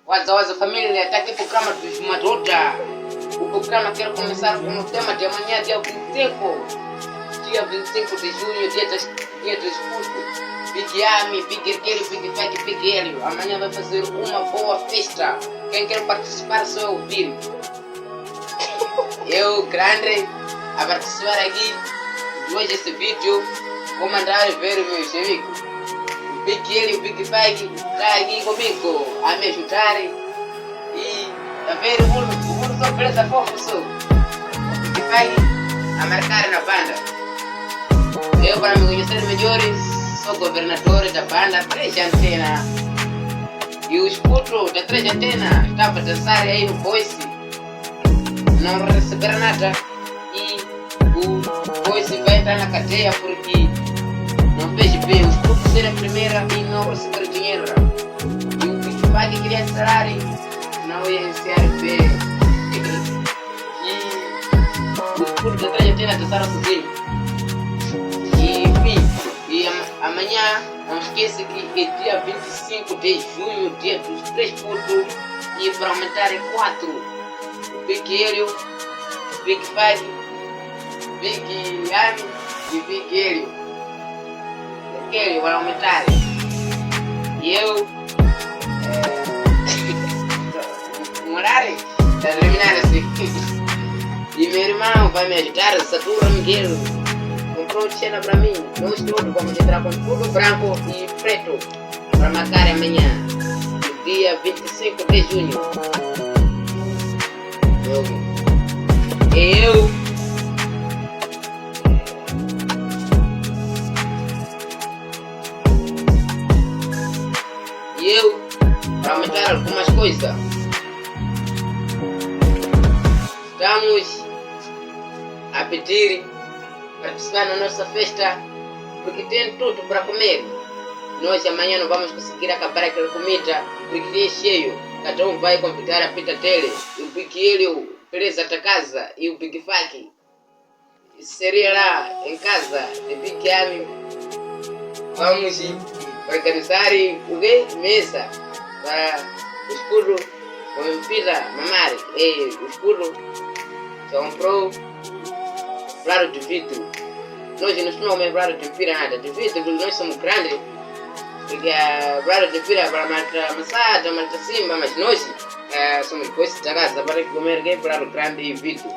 Waza família, está aqui o programa dos Madota. O programa quer começar com o tema de amanhã, dia 25. Dia 25 de junho, dia das putos. Big Ami, Big Erguelho, Big Fag, Big Hélio. Amanhã vai fazer uma boa festa. Quem quer participar só eu ouvir. Eu, grande, a participar aqui. Hoje esse vídeo, vou mandar ver meus amigos. O Big Hélio, o Big Fag está aqui comigo a me ajudar. E a ver o mundo só presa fogo só. O Big Fag a marcar na banda. Eu, para me conhecer melhores, sou governador da banda 3 Antena. E os putos da 3 Antena estavam a dançar aí no Voice. Não receberam nada. E o Voice vai entrar na cadeia porque não fez bem. Os putos serem a primeira e não receberam dinheiro. E o Big Fag queria salário, não ia iniciar bem. E os putos da 3 Antena dançaram sozinhos. E amanhã, não esqueça que é dia 25 de junho, dia dos 3 putos, e para aumentar é 4. O Big Hélio, Big Fag, Big Ami e Big Hélio. Big Hélio vai aumentar. E eu, morar, está terminando assim. E meu irmão vai me ajudar, Satura Miguel. Comprou cena para mim. Nós todos vamos entrar com tudo branco e preto para marcar amanhã, no dia 25 de junho. Eu para aumentar algumas coisas, estamos a pedir participar na nossa festa porque tem tudo para comer. Nós amanhã não vamos conseguir acabar aquela comida porque é cheio. Cada um vai convidar a pita dele. E o Big Hélio presa da casa e o Big Fag seria lá em casa de Big Ami. Vamos organizar o que? Mesa para o escuro com pita mamar. E o escuro já comprou prato de vidro. Nós não somos prato de vidro nada. De vidro porque nós somos grandes. Porque prato de vidro é para matar maçada, matar cima, mas nós somos coisas da casa para comer prato grande e vidro.